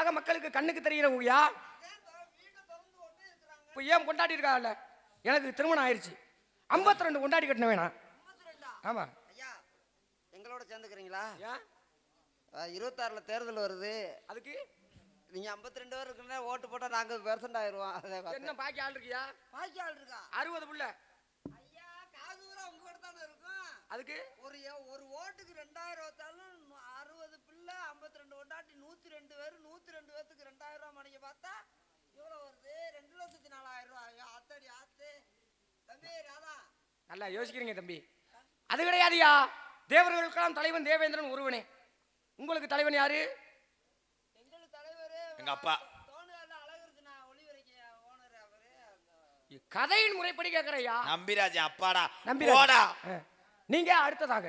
உலக மக்களுக்கு கண்ணுக்கு தெரியறவங்கயா. இப்போ ஏன் கொண்டாடி இருக்காங்கல்ல, எனக்கு திருமணம் ஆயிடுச்சு. 52 கொண்டாடி கட்டின வேணாம். ஆமா ஐயா, எங்களோட சேர்ந்துக்கிறீங்களா? 26ல தேர்தல் வருது, அதுக்கு நீங்க 52 பேர் இருக்குன்னா ஓட்டு போட்டா நாங்க பெர்சன்ட் ஆயிருவோம். என்ன பாக்கி ஆள் இருக்கியா? பாக்கி ஆள் இருக்கா? 60 புள்ள. ஐயா, காசு பூரா உங்க கூட தானே இருக்கும். அதுக்கு ஒரு ஓட்டுக்கு 2000 வச்சாலும் 60 பிள்ளை 52 கொண்டாட்டி 102 பேர், 102 பேத்துக்கு 2000 ரூபாய் மணிக்கு பார்த்தா எவ்வளவு வருது? 2,04,000 ரூபாய். அத்தடி ஆத்து தம்பி ராதா, நல்லா யோசிக்கிறீங்க தம்பி. அது கிடையாதுயா. தேவர்களுக்கெல்லாம் தலைவன் தேவேந்திரன் ஒருவனே. உங்களுக்கு தலைவன் யாரு? எங்களுக்கு தலைவர் எங்க அப்பா. கதையின் முறைப்படி கேட்கறையா. நம்பிராஜன் அப்பாடா. நம்பிராஜா நீங்க அடுத்ததாக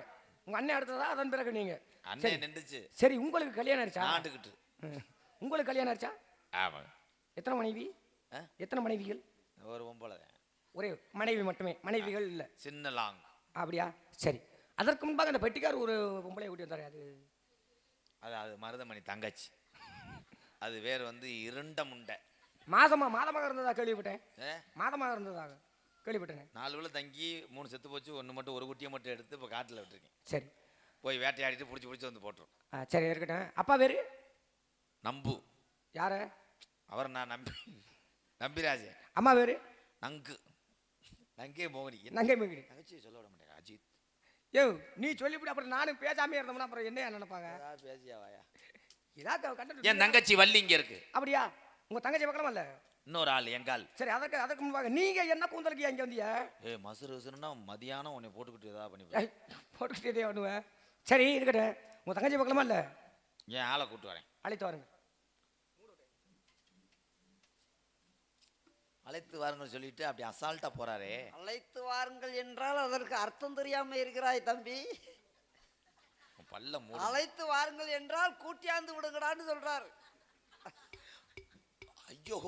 உங்க அண்ணன் அடுத்ததா, அதன் பிறகு நீங்க. அண்ணன் நின்றுச்சு. சரி, உங்களுக்கு கல்யாணம் ஆயிடுச்சா? ஆண்டுகிட்டு. உங்களுக்கு கல்யாணம் ஆயிடுச்சா? ஆமா. எத்தனை மனைவி? எத்தனை மனைவிகள்? ஒரு பொம்பளை. ஒரே மனைவி மட்டுமே, மனைவிகள் இல்ல. சின்ன லாங். அப்படியா? சரி. அதற்கு முன்பாக அந்த பெட்டிக்கார் ஒரு பொம்பளை கூட்டி வந்தாரு. அது மருதமணி தங்கச்சி. அது வேற வந்து இருண்ட முண்டை. மாதமாக இருந்ததா கேள்விப்பட்டேன். மாதமாக இருந்ததாக கேள்விப்பட்டேன். 4 வேளை தங்கி 3 செத்து போச்சு. ஒன்று மட்டும், ஒரு குட்டியை மட்டும் எடுத்து இப்போ காட்டில் விட்டுருக்கேன். சரி, போய் வேட்டையாடிட்டு பிடிச்சி வந்து போட்டுரும். சரி இருக்கட்டும். அப்பா பேரு? நம்பு. யார? அவர் நான் நம்பிராஜ. அம்மா பேரு? நங்கே மோகினி. நங்கை மோகினி. தங்கச்சி சொல்ல விட மாட்டேன். அஜித். யோ, நீ சொல்லிவிட்டு அப்புறம் நானும் பேசாமே இருந்தோம்னா அப்புறம் என்ன நினைப்பாங்க? பேசியாவாயா? என் தங்கச்சி வள்ளி இங்க இருக்கு. அப்படியா? உங்க தங்கச்சி பக்கமா இல்ல? இன்னொரு ஆள் எங்கால். சரி, அதற்கு முன்பாக நீங்க என்ன கூந்தலுக்கு இங்க வந்தீங்க? மசுறுனா மதியானம் உன்னை போட்டுக்கிட்டு ஏதாவது பண்ணி போட்டுக்கிட்டே பண்ணுவேன். சரி இருக்கட்டும். உங்க தங்கச்சி பக்கமா இல்ல? ஏன் ஆளை கூட்டு வரேன். அழைத்து வாருங்க. அழைத்து வாருங்கள் சொல்லிட்டு அப்படி அசால்ட்டா போறாரே. அழைத்து வாருங்கள் என்றால் அதற்கு அர்த்தம் தெரியாம இருக்கிறாய் தம்பி. அழைத்து வாருங்கள் என்றால் கூட்டியாந்து விடுங்கடான்னு சொல்றாரு. ஐயோ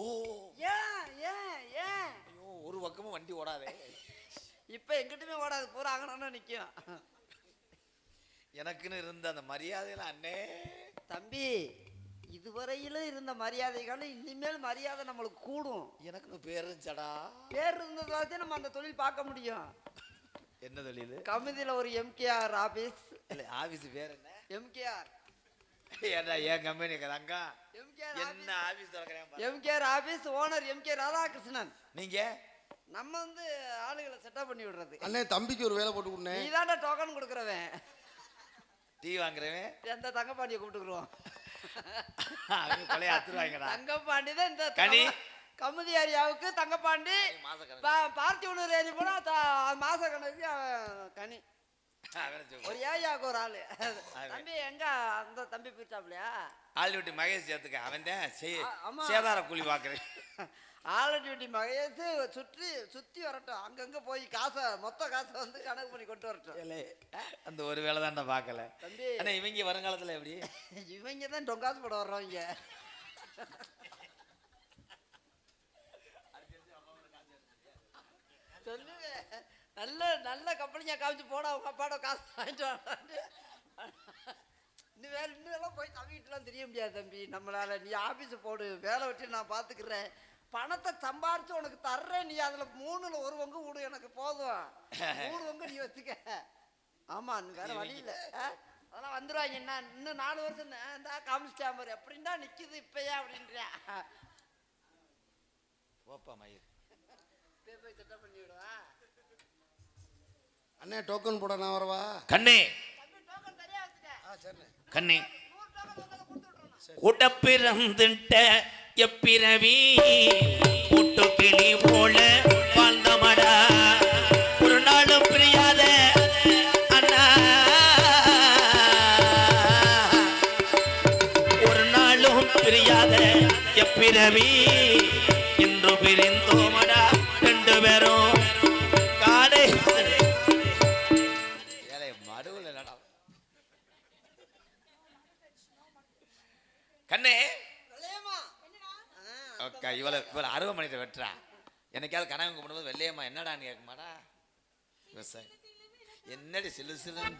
ஒரு பக்கமும் வண்டி ஓடாதே. இப்ப எங்கிட்டுமே ஓடாது, பூரா அங்கனா நிக்கும். எனக்குன்னு இருந்த அந்த மரியாதையில அண்ணே தம்பி, இதுவரையிலும் இருந்த மரியாதைகள் இனிமேல் மரியாதை நம்மளுக்கு கூடும். எனக்கு பேர் இருந்துச்சடா. பேர் இருந்ததாச்சும் நம்ம அந்த தொழில் பார்க்க முடியும். என்ன தொழில்? கமிதியில ஒரு எம்கேஆர் ஆபீஸ். இல்ல, ஆபீஸ் பேர் என்ன? எம்கேஆர். ஏடா என் கம்பெனி கதாங்க. என்ன ஆபீஸ் தரக்கறேன்? MKR office owner MK Radhakrishnan. நீங்க? நம்ம வந்து ஆளுகளை செட்டப் பண்ணி விடுறது. அண்ணே, தம்பிக்கு ஒரு வேலை போட்டு கொடுனே. நீதான்டா டோக்கன் கொடுக்கறவன். டீ வாங்குறவன். எந்த தங்கப்பாண்டியை கூப்பிட்டுக்குறோம். அவங்க கொலைய அத்துறாங்கடா. தங்கப்பாண்டி தான் இந்த கனி கமுதி ஏரியாவுக்கு தங்கப்பாண்டி. பார்த்தி ஒன்று ஏறி போனா மாச கணக்கு கனி. ஒரு ஏரியாவுக்கு ஒரு ஆளு. தம்பி எங்க அந்த தம்பி போயிட்டாப்லையா? ஆல்ரெடி மகேஷ் சேர்த்துக்க. அவன் தான் சேதார கூலி பாக்குறேன். ஆல்ரெடி மகேஷ் சுத்தி வரட்டும். அங்கங்க போய் காசை மொத்த காசை வந்து கணக்கு பண்ணி கொண்டு வரட்டும். அந்த ஒரு வேலை தான்டா பாக்கல தம்பி. ஆனா இவங்க வருங்காலத்துல எப்படி? இவங்க தான் டொங்காசு போட வர்றவங்க. சொல்லுவே, நல்ல நல்ல கம்பெனியா காமிச்சு போட அவங்க அப்பாட காசு வாங்கிட்டு வாங்க. இன்னும் போய் தம்பிக்கிட்டலாம் தெரிய முடியாது தம்பி நம்மளால. நீ ஆபீஸ் போடு, வேலை வச்சு நான் பாத்துக்கிறேன். பணத்தை சம்பாரிச்சு உனக்கு தர்றேன். நீ அதுல 3ல் 1 பங்கு விடு, எனக்கு போதும். 3 பங்கு நீ வச்சுக்க. ஆமா, வேற வழி இல்ல. அதெல்லாம் வந்துருவாங்க. என்ன இன்னும் 4 வருஷம் தான் காமிச்சிட்டா பாரு. எப்படின்னா நிக்குது இப்பயா அப்படின்றா. போப்பா மயிர் போய் செட்டப் பண்ணி விடுவா. அண்ணே, டோக்கன் போட நான் வரவா? கண்ணே கண்ணே, உடப்பிறந்துட்ட எப்பிறவி கூட்டு கிளி போல வாழ்ந்தமடா. ஒரு நாளும் பிரியாத அண்ணா, ஒரு நாளும் பிரியாத எப்பிறவி இன்று பிரிந்தோமடா 2 பேரும். காடை மடுவில் இல்லடா கண்ணே. இவளை அருவமணிட்ட வெட்டுறா. எனக்காவது கனவு கும்பிடும்போது வெள்ளையம்மா என்னடான்னு கேட்க மாடா. விவசாயம் என்னடி சிலு சிலுன்னு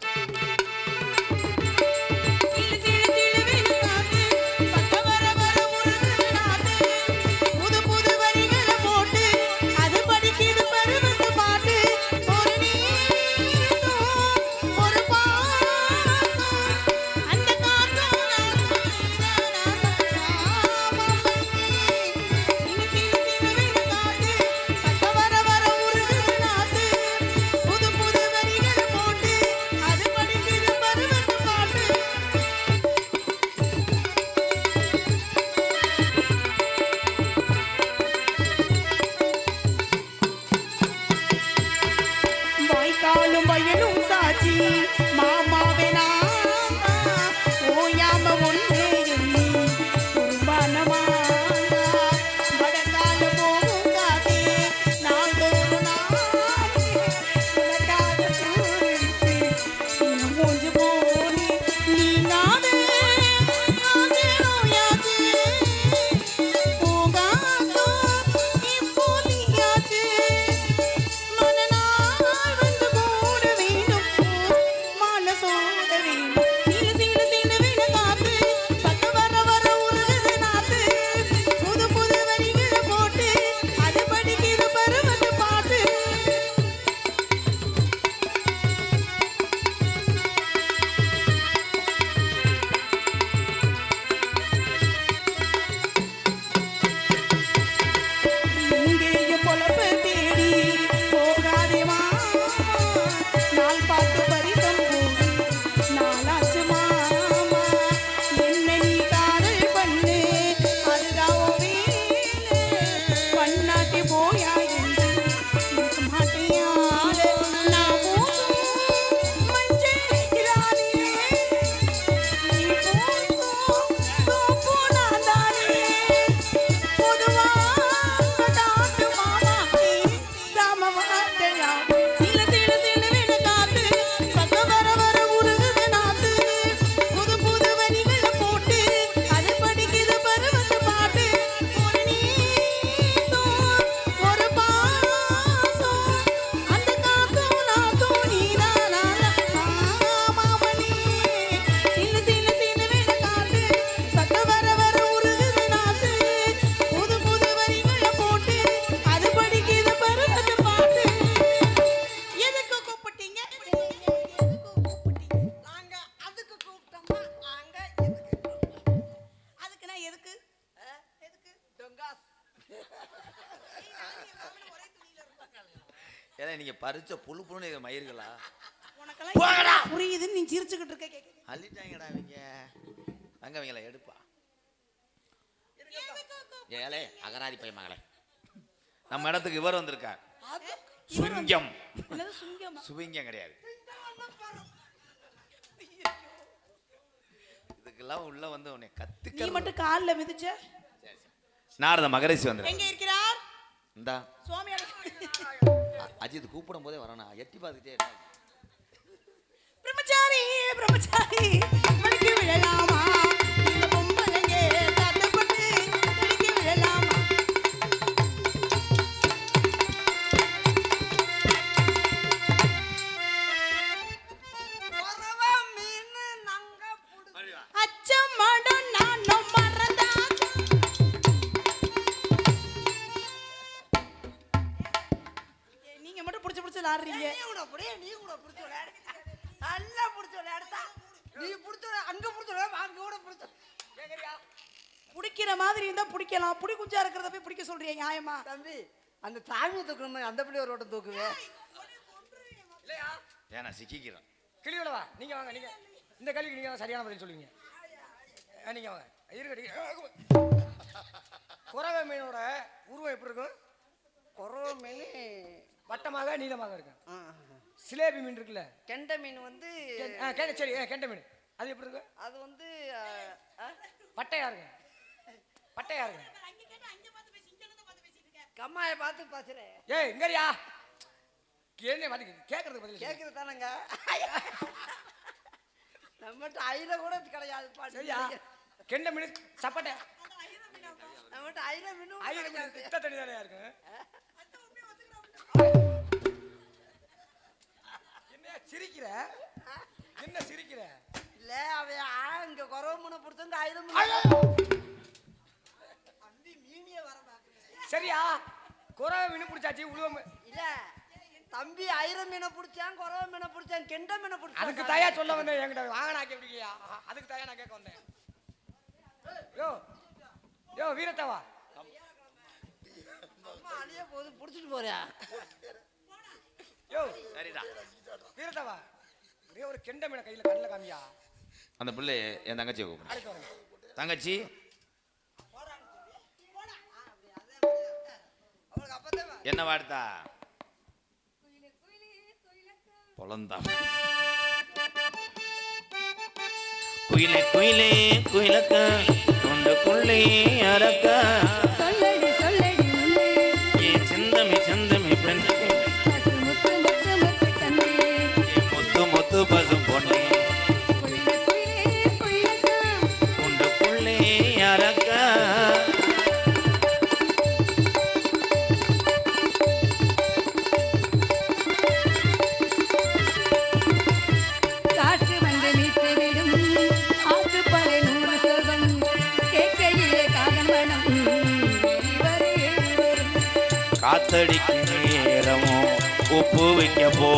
நீங்க பறிச்ச புழு புழுன்னு மயிர்களா? உனக்கெல்லாம் புரியுதுன்னு நீ சிரிச்சுக்கிட்டு இருக்க. அள்ளிட்டாங்கடா அவங்க. அங்க அவங்கள எடுப்பா. ஏலே அகராதி பைய மகளே, நம்ம இடத்துக்கு இவர் வந்திருக்கார். சுங்கம். சுவிங்கம் கிடையாது. இதுக்கெல்லாம் உள்ள வந்து உன்னை கத்துக்க. நீ மட்டும் கால்ல மிதிச்ச. நாரத மகரிஷி வந்து எங்க இருக்கிறார்? இந்தா சுவாமி அஜித் கூப்பிடும் போதே வரணும். எட்டி பார்த்துட்டே என்ன பிரம்மச்சாரி பிரம்மச்சாரி மணிக்கு விழலாமா? இந்த பொம்பளைங்க தட்டப்பட்டு தடிக்க விழலாமா? அச்சம் மடம் நானும் மறந்தா. நீங்க மட்டும் புடிச்சு புடிச்சு விளையாடுறீங்க. நீ கூட பிடிச்ச விளையாடு. நல்லா பிடிச்ச விளையாடுதா. நீ பிடிச்ச அங்க பிடிச்ச விளையாடு, அங்க கூட பிடிச்ச. பிடிக்கிற மாதிரி இருந்தா பிடிக்கலாம். புடி குஞ்சா இருக்கிறத போய் பிடிக்க சொல்றீங்க நியாயமா? தம்பி அந்த சாமியை தூக்கணும், அந்த பிள்ளை ஒரு ஓட்டம் தூக்குவேன். இல்லையா ஏன்னா சிக்கிக்கிறோம். கிளியோட வா, நீங்க வாங்க. நீங்க இந்த கேள்விக்கு நீங்க சரியான பதில் சொல்லுவீங்க. நீங்க வாங்க. குறவை மீனோட உருவம் எப்படி இருக்கும்? குறவை மீன் வட்டமாக நீளமாக இருக்கும். சிலேபி மீன் இருக்குல்ல, கெண்டை மீன் வந்து சரி கெண்டை மீன் அது எப்படி இருக்கும்? அது வந்து பட்டையா இருக்கும். பட்டையா இருக்கும். கம்மாயை பார்த்து பேசுறேன். ஏய் இங்கறியா என்ன வந்து கேட்கறதுக்கு பதில் கேட்கறது தானங்க. நம்மகிட்ட ஐல கூட கிடையாது. சரியா? கெண்டை மீன் சப்பட்டை. நம்மகிட்ட ஐல மீன் திட்ட தண்ணி தானே இருக்கும். என்ன சிரிக்கிற? என்ன சிரிக்கிற? இல்ல அவன் இங்க குறவு மீனை பிடிச்சவங்க ஐல மீன் மீனியே வர சரியா? குறவை மீன் பிடிச்சாச்சு. உழுவ இல்ல தம்பி ஐர மீனை பிடிச்சான், குறவை மீனை பிடிச்சான், கெண்டை மீனை பிடிச்சான். அதுக்கு தாயா சொல்ல வந்தேன். என்கிட்ட வாங்கினா கேட்பியா? அதுக்கு தாயா நான் கேட்க வந்தேன். யோ யோ வீரத்தவா, அழிய போது புடிச்சிட்டு போறியா? யோ சரிடா வீரத்தவா, ஒரே ஒரு கெண்டை மீனை கையில கண்ணில் காமியா. அந்த பிள்ளை என் தங்கச்சியை கூப்பிடு. அடுத்து வரேன். தங்கச்சி அவளுக்கு அப்பதேவா என்ன வார்த்தா? பொலந்தா. குயிலே குயிலே குயிலக்க கொண்டுக்குள்ளே அரக்க சொல்லடி சொல்லடி உள்ளே ஏ சிந்தமி சிந்தமி பெண்ணே பசு முத்து முத்து முத்து கண்ணே ஏ முத்து முத்து பசு பொண்ணே குயிலே குயிலே குயிலக்கா கொண்டுக்குள்ளே அரக்க காற்று வந்து மீட்டு விடும் ஆற்று பறை 100 சோகம் கேட்கையிலே காதல் மனம் வெளிவரே வரும் காத்தடிக்கு நேரமோ உப்பு வைக்க போ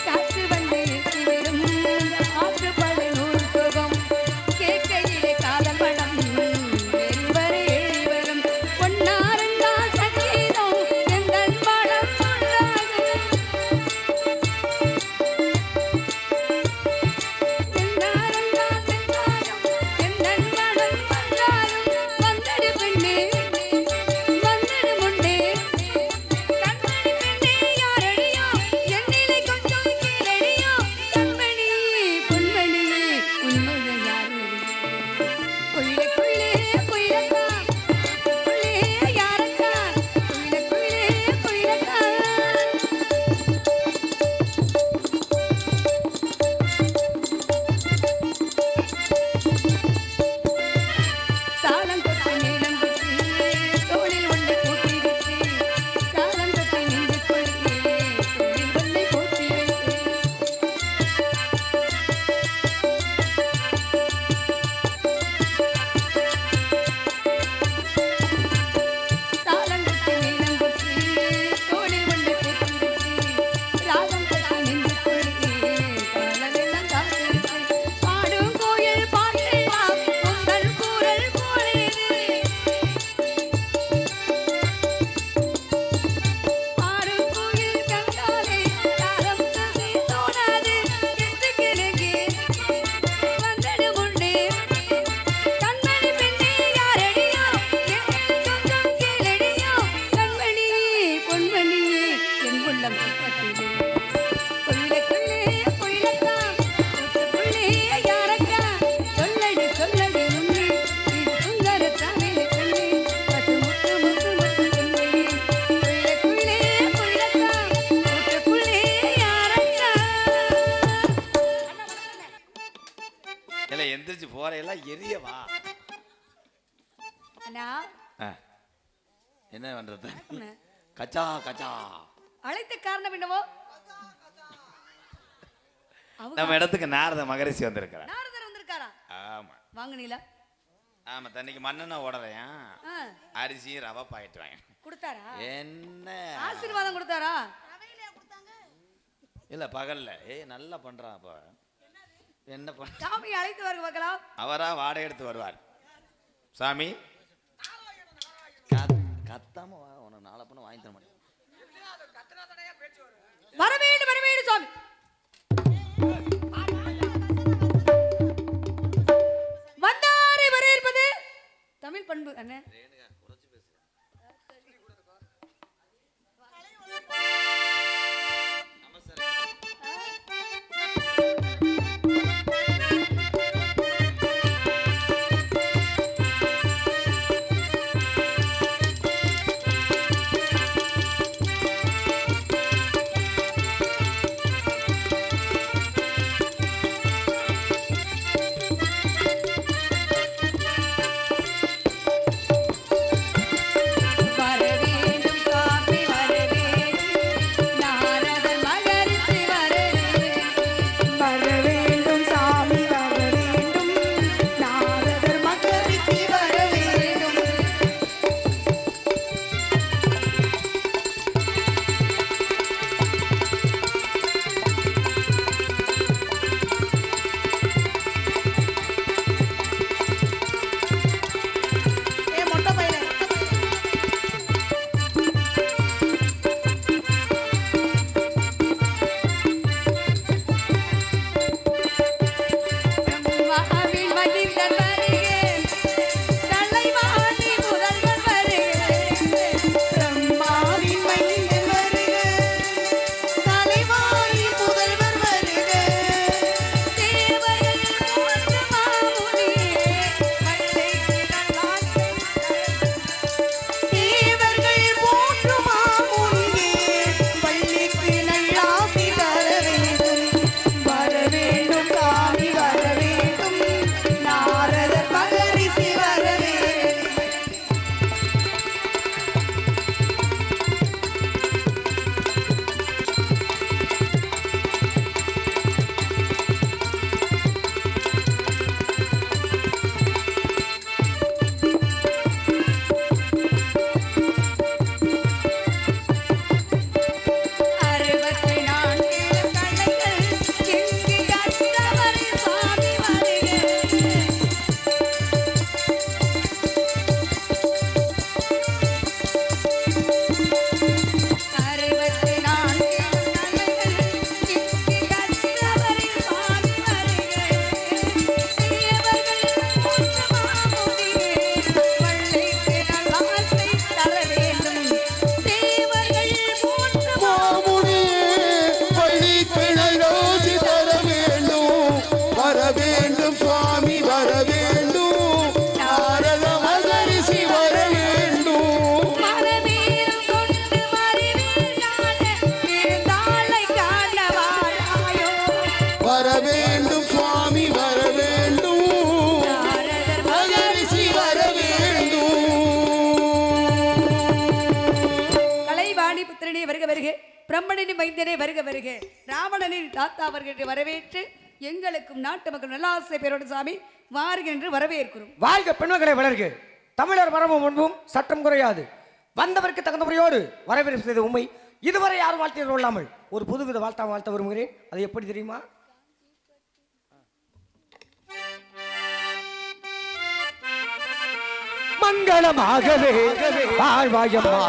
காற்று வந்து மீட்டு விடும் ஆற்று பறை 100 சோகம் கேட்கையிலே காதல் மனம் வெளிவரே வரும் பொன்னாரங்கா சங்கீதம் எங்கள் மனம் ஒன்றாகும் பொன்னாரங்கா சங்கீதம் எங்கள் மனம் ஒன்றாகும் வந்தடி பெண்ணே வந்தடி எந்திரிச்சு போறையெல்லாம் எரியவா. அண்ணா என்ன பண்றது? கச்சா கச்சா. அழைத்த காரணம் என்னவோ? நம்ம இடத்துக்கு நாரத மகரிஷி வந்திருக்கிறார். நாரதர் வந்திருக்காரா? ஆமா. வாங்குனீங்களா? ஆமா, தண்ணிக்கு மண்ணெண்ணெய் ஓடலையா, அரிசி ரவை பாக்கெட் வாங்க கொடுத்தாரா? என்ன ஆசீர்வாதம் கொடுத்தாரா? இல்ல பகல்ல. நல்லா பண்றான். அப்ப என்ன பண்ண? சாமி அழைத்து வருக பார்க்கலாம். அவரா வாடகை எடுத்து வருவார். சாமி கத்தாம வா, உனக்கு நாளை பண்ண வாங்கி தர மாட்டேன். வர வேண்டும் வர வேண்டும் சாமி. வந்தாரை வரவேற்பது தமிழ் பண்பு. அண்ணே பிரம்மனின் மைந்தனே வருக வருக. ராவணனின் தாத்தா அவர்களை வரவேற்று எங்களுக்கும் நாட்டு மக்கள் நல்லாசை பேரோடு சாமி வாருக என்று வரவேற்கிறோம். வாழ்க பெண்மக்களை வளர்க. தமிழர் மரபும் முன்பும் சட்டம் குறையாது. வந்தவருக்கு தகுந்த முறையோடு வரவேற்பு செய்த உண்மை இதுவரை யாரும் வாழ்த்து கொள்ளாமல் ஒரு புதுவித வாழ்த்த விரும்புகிறேன். அது எப்படி தெரியுமா? மங்களமாகவே வாழ்வாயம்மா,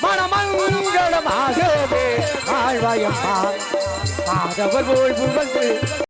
மனமங்களமாகவே வாழ்வாயம்மா, மாதவர் போல் புகழ்ந்து